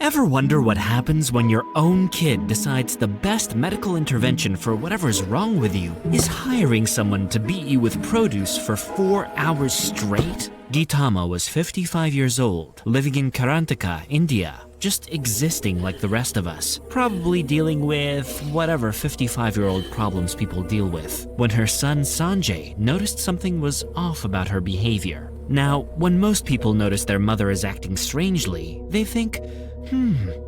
Ever wonder what happens when your own kid decides the best medical intervention for whatever's wrong with you is hiring someone to beat you with produce for 4 hours straight? Geetamma was 55 years old, living in Karnataka, India, just existing like the rest of us, probably dealing with whatever 55-year-old problems people deal with, when her son Sanjay noticed something was off about her behavior. Now, when most people notice their mother is acting strangely, they think,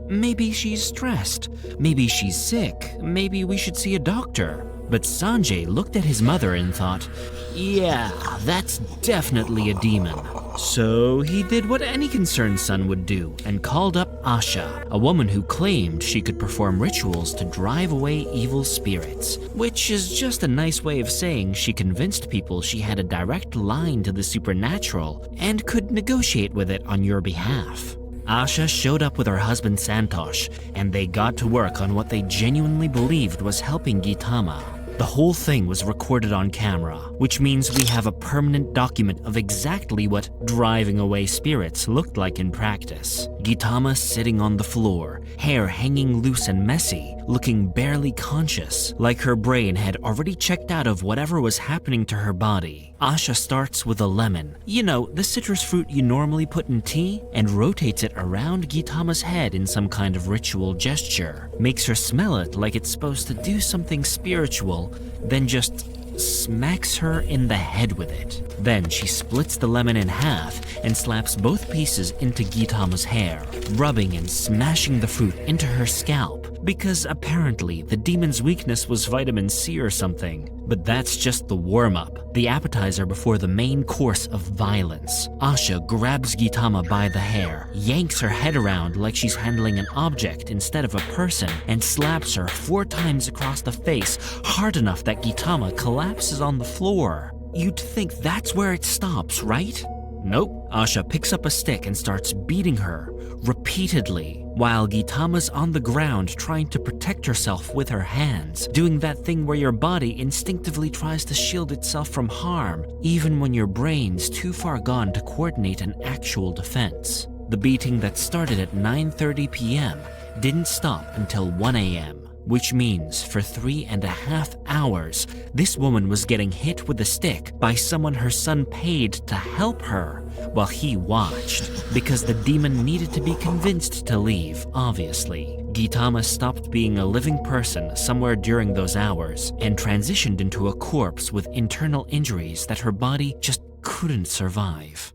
maybe she's stressed, maybe she's sick, maybe we should see a doctor. But Sanjay looked at his mother and thought, yeah, that's definitely a demon. So he did what any concerned son would do and called up Asha, a woman who claimed she could perform rituals to drive away evil spirits, which is just a nice way of saying she convinced people she had a direct line to the supernatural and could negotiate with it on your behalf. Asha showed up with her husband Santosh, and they got to work on what they genuinely believed was helping Geetamma. The whole thing was recorded on camera, which means we have a permanent document of exactly what driving away spirits looked like in practice. Geetamma sitting on the floor, hair hanging loose and messy, looking barely conscious, like her brain had already checked out of whatever was happening to her body. Asha starts with a lemon, you know, the citrus fruit you normally put in tea, and rotates it around Geetamma's head in some kind of ritual gesture. Makes her smell it like it's supposed to do something spiritual, then just smacks her in the head with it. Then she splits the lemon in half and slaps both pieces into Geetamma's hair, rubbing and smashing the fruit into her scalp, because apparently the demon's weakness was vitamin C or something. But that's just the warm-up, the appetizer before the main course of violence. Asha grabs Geetamma by the hair, yanks her head around like she's handling an object instead of a person, and slaps her 4 times across the face, hard enough that Geetamma collapses on the floor. You'd think that's where it stops, right? Nope. Asha picks up a stick and starts beating her repeatedly, while Geetamma's on the ground trying to protect herself with her hands, doing that thing where your body instinctively tries to shield itself from harm, even when your brain's too far gone to coordinate an actual defense. The beating that started at 9:30 p.m. didn't stop until 1 a.m. Which means for 3.5 hours, this woman was getting hit with a stick by someone her son paid to help her while he watched, because the demon needed to be convinced to leave, obviously. Geetamma stopped being a living person somewhere during those hours and transitioned into a corpse with internal injuries that her body just couldn't survive.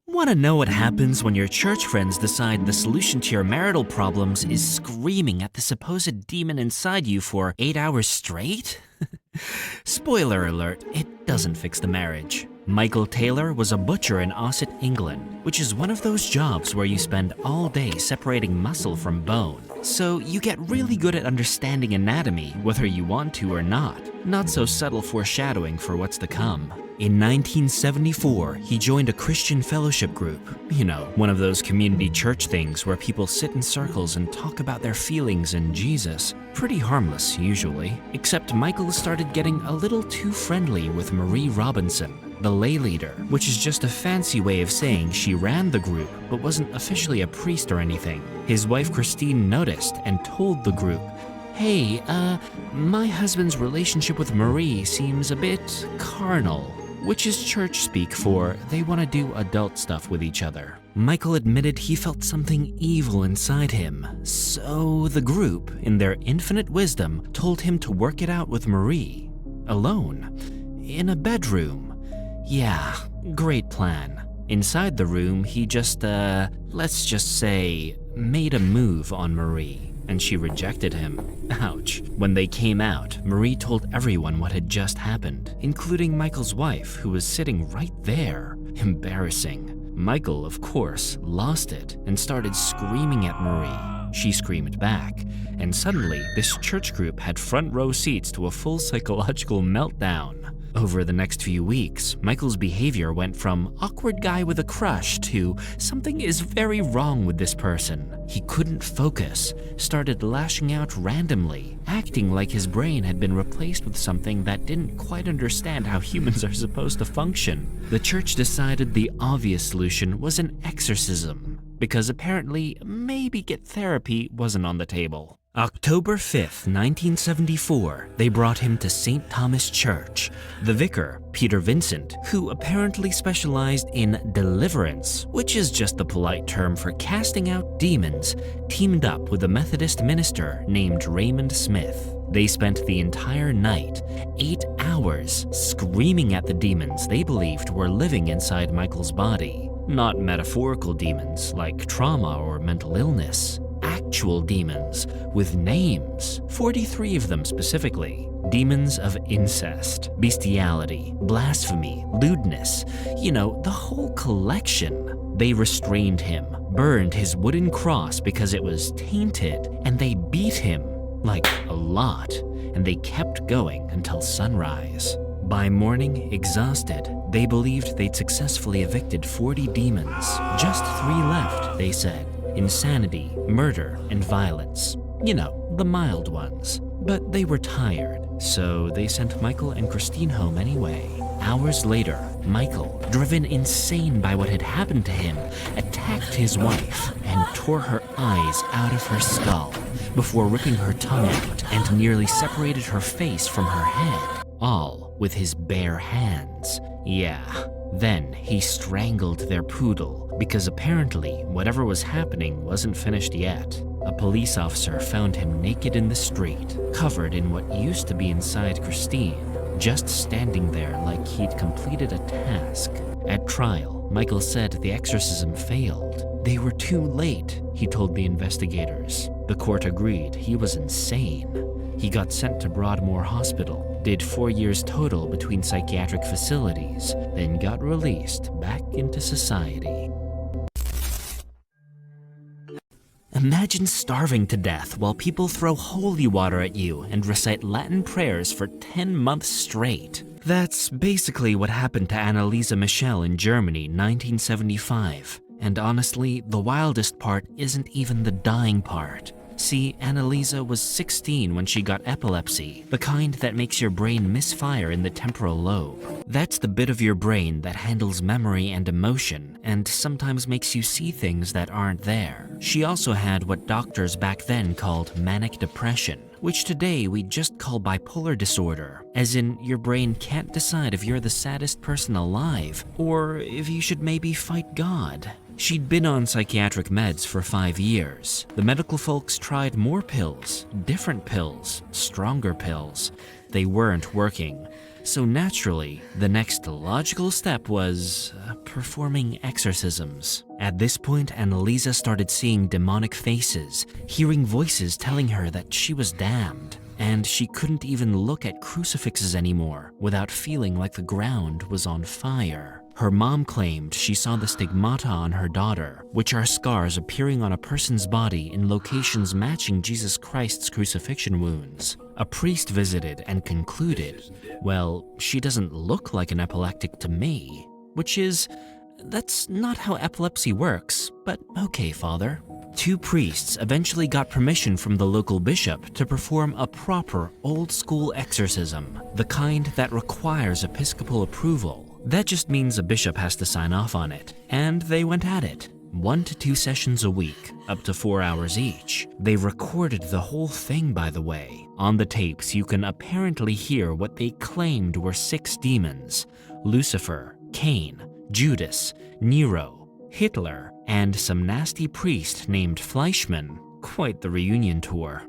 Want to know what happens when your church friends decide the solution to your marital problems is screaming at the supposed demon inside you for 8 hours straight? Spoiler alert, it doesn't fix the marriage. Michael Taylor was a butcher in Ossett, England, which is one of those jobs where you spend all day separating muscle from bone. So you get really good at understanding anatomy, whether you want to or not. Not so subtle foreshadowing for what's to come. In 1974, he joined a Christian fellowship group. You know, one of those community church things where people sit in circles and talk about their feelings and Jesus. Pretty harmless, usually. Except Michael started getting a little too friendly with Marie Robinson, the lay leader, which is just a fancy way of saying she ran the group but wasn't officially a priest or anything. His wife Christine noticed and told the group, "Hey, my husband's relationship with Marie seems a bit carnal," which is church speak for they want to do adult stuff with each other. Michael admitted he felt something evil inside him, so the group, in their infinite wisdom, told him to work it out with Marie. Alone. In a bedroom. Yeah, great plan. Inside the room, he just, let's just say, made a move on Marie, and she rejected him. Ouch. When they came out, Marie told everyone what had just happened, including Michael's wife, who was sitting right there. Embarrassing. Michael, of course, lost it and started screaming at Marie. She screamed back, and suddenly this church group had front row seats to a full psychological meltdown. Over the next few weeks, Michael's behavior went from awkward guy with a crush to something is very wrong with this person. He couldn't focus, started lashing out randomly, acting like his brain had been replaced with something that didn't quite understand how humans are supposed to function. The church decided the obvious solution was an exorcism. because apparently maybe get therapy wasn't on the table. October 5th, 1974, they brought him to St. Thomas Church. The vicar, Peter Vincent, who apparently specialized in deliverance, which is just the polite term for casting out demons, teamed up with a Methodist minister named Raymond Smith. They spent the entire night, 8 hours, screaming at the demons they believed were living inside Michael's body. Not metaphorical demons like trauma or mental illness. Actual demons with names, 43 of them specifically. Demons of incest, bestiality, blasphemy, lewdness, the whole collection. They restrained him, burned his wooden cross because it was tainted, and they beat him, like a lot, and they kept going until sunrise. By morning, exhausted, they believed they'd successfully evicted 40 demons. Just 3 left, they said. Insanity, murder, and violence. The mild ones. But they were tired, so they sent Michael and Christine home anyway. Hours later, Michael, driven insane by what had happened to him, attacked his wife and tore her eyes out of her skull before ripping her tongue out and nearly separated her face from her head, all with his bare hands. Yeah. Then he strangled their poodle because apparently whatever was happening wasn't finished yet. A police officer found him naked in the street, covered in what used to be inside Christine, just standing there like he'd completed a task. At trial, Michael said the exorcism failed. They were too late, he told the investigators. The court agreed he was insane. He got sent to Broadmoor Hospital, did 4 years total between psychiatric facilities, then got released back into society. Imagine starving to death while people throw holy water at you and recite Latin prayers for 10 months straight. That's basically what happened to Annalisa Michel in Germany, 1975. And honestly, the wildest part isn't even the dying part. See, Annalisa was 16 when she got epilepsy, the kind that makes your brain misfire in the temporal lobe. That's the bit of your brain that handles memory and emotion, and sometimes makes you see things that aren't there. She also had what doctors back then called manic depression, which today we just call bipolar disorder, as in your brain can't decide if you're the saddest person alive, or if you should maybe fight God. She'd been on psychiatric meds for 5 years. The medical folks tried more pills, different pills, stronger pills. They weren't working. So naturally, the next logical step was performing exorcisms. At this point, Annalisa started seeing demonic faces, hearing voices telling her that she was damned, and she couldn't even look at crucifixes anymore without feeling like the ground was on fire. Her mom claimed she saw the stigmata on her daughter, which are scars appearing on a person's body in locations matching Jesus Christ's crucifixion wounds. A priest visited and concluded, well, she doesn't look like an epileptic to me, that's not how epilepsy works, but okay, Father. 2 priests eventually got permission from the local bishop to perform a proper old-school exorcism, the kind that requires episcopal approval. That just means a bishop has to sign off on it, and they went at it. 1 to 2 sessions a week, up to 4 hours each. They recorded the whole thing, by the way. On the tapes, you can apparently hear what they claimed were 6 demons: Lucifer, Cain, Judas, Nero, Hitler, and some nasty priest named Fleischmann. Quite the reunion tour.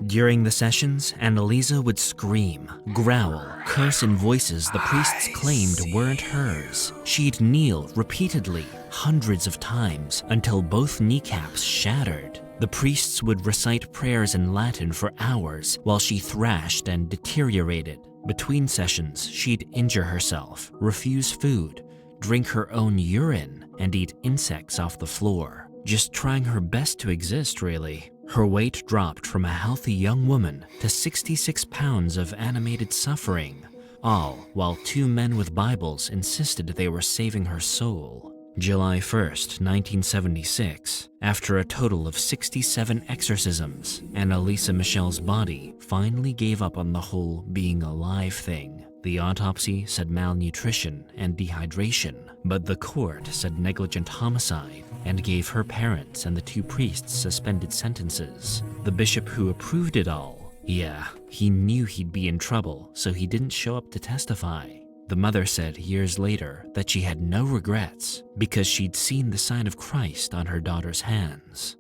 During the sessions, Annalisa would scream, growl, curse in voices the priests claimed weren't hers. She'd kneel repeatedly, hundreds of times, until both kneecaps shattered. The priests would recite prayers in Latin for hours while she thrashed and deteriorated. Between sessions, she'd injure herself, refuse food, drink her own urine, and eat insects off the floor. Just trying her best to exist, really. Her weight dropped from a healthy young woman to 66 pounds of animated suffering, all while 2 men with Bibles insisted they were saving her soul. July 1st, 1976, after a total of 67 exorcisms, Annalisa Michelle's body finally gave up on the whole being alive thing. The autopsy said malnutrition and dehydration, but the court said negligent homicide and gave her parents and the 2 priests suspended sentences. The bishop who approved it all, yeah, he knew he'd be in trouble, so he didn't show up to testify. The mother said years later that she had no regrets because she'd seen the sign of Christ on her daughter's hands.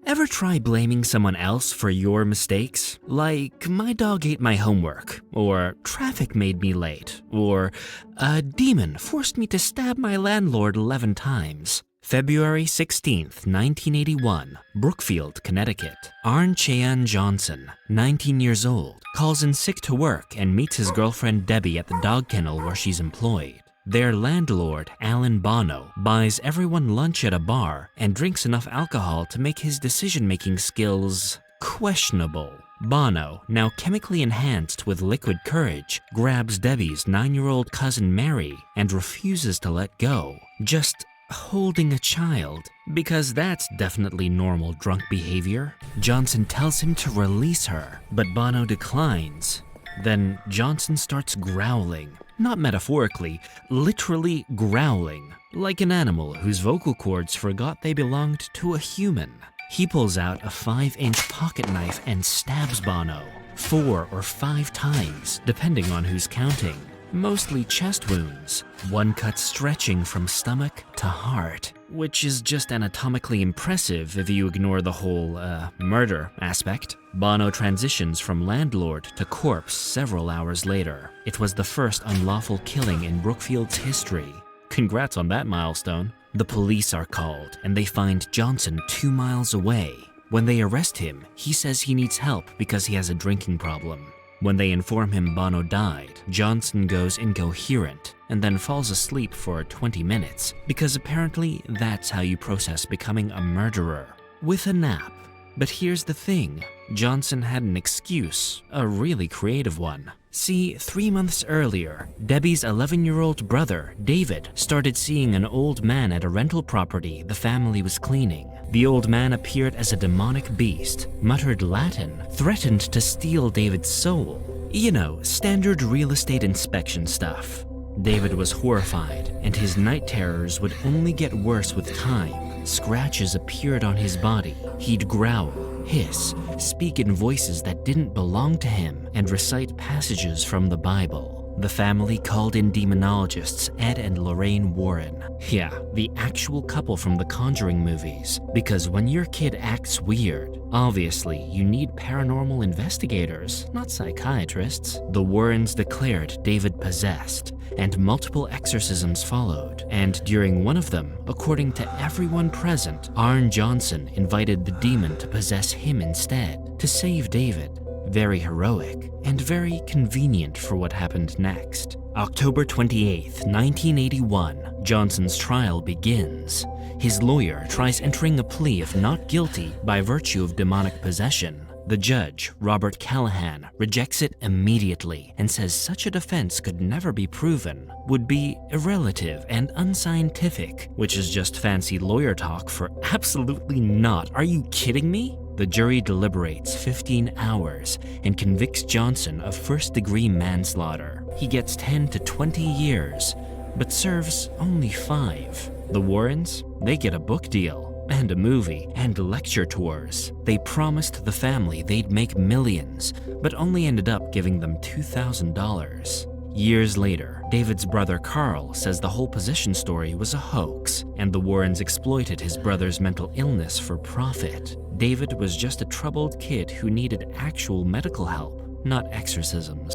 Ever try blaming someone else for your mistakes? Like, my dog ate my homework, or traffic made me late, or a demon forced me to stab my landlord 11 times. February 16th, 1981, Brookfield, Connecticut. Arn Chean Johnson, 19 years old, calls in sick to work and meets his girlfriend Debbie at the dog kennel where she's employed. Their landlord, Alan Bono, buys everyone lunch at a bar and drinks enough alcohol to make his decision-making skills questionable. Bono, now chemically enhanced with liquid courage, grabs Debbie's 9-year-old cousin Mary and refuses to let go. Just holding a child, because that's definitely normal drunk behavior. Johnson tells him to release her, but Bono declines. Then Johnson starts growling, not metaphorically, literally growling, like an animal whose vocal cords forgot they belonged to a human. He pulls out a 5-inch pocket knife and stabs Bono 4 or 5 times, depending on who's counting. Mostly chest wounds, one cut stretching from stomach to heart, which is just anatomically impressive if you ignore the whole, murder aspect. Bono transitions from landlord to corpse several hours later. It was the first unlawful killing in Brookfield's history. Congrats on that milestone. The police are called, and they find Johnson 2 miles away. When they arrest him, he says he needs help because he has a drinking problem. When they inform him Bono died, Johnson goes incoherent and then falls asleep for 20 minutes because apparently that's how you process becoming a murderer, with a nap. But here's the thing, Johnson had an excuse, a really creative one. See, 3 months earlier, Debbie's 11-year-old brother, David, started seeing an old man at a rental property the family was cleaning. The old man appeared as a demonic beast, muttered Latin, threatened to steal David's soul. You know, standard real estate inspection stuff. David was horrified, and his night terrors would only get worse with time. Scratches appeared on his body. He'd growl, hiss, speak in voices that didn't belong to him, and recite passages from the Bible. The family called in demonologists Ed and Lorraine Warren. Yeah, the actual couple from the Conjuring movies. Because when your kid acts weird, obviously you need paranormal investigators, not psychiatrists. The Warrens declared David possessed, and multiple exorcisms followed. And during one of them, according to everyone present, Arn Johnson invited the demon to possess him instead, to save David. Very heroic, and very convenient for what happened next. October 28th, 1981, Johnson's trial begins. His lawyer tries entering a plea of not guilty by virtue of demonic possession. The judge, Robert Callahan, rejects it immediately and says such a defense could never be proven, would be irrelative and unscientific, which is just fancy lawyer talk for absolutely not. Are you kidding me? The jury deliberates 15 hours and convicts Johnson of first-degree manslaughter. He gets 10 to 20 years, but serves only 5. The Warrens, they get a book deal, and a movie, and lecture tours. They promised the family they'd make millions, but only ended up giving them $2,000. Years later, David's brother Carl says the whole possession story was a hoax, and the Warrens exploited his brother's mental illness for profit. David was just a troubled kid who needed actual medical help, not exorcisms.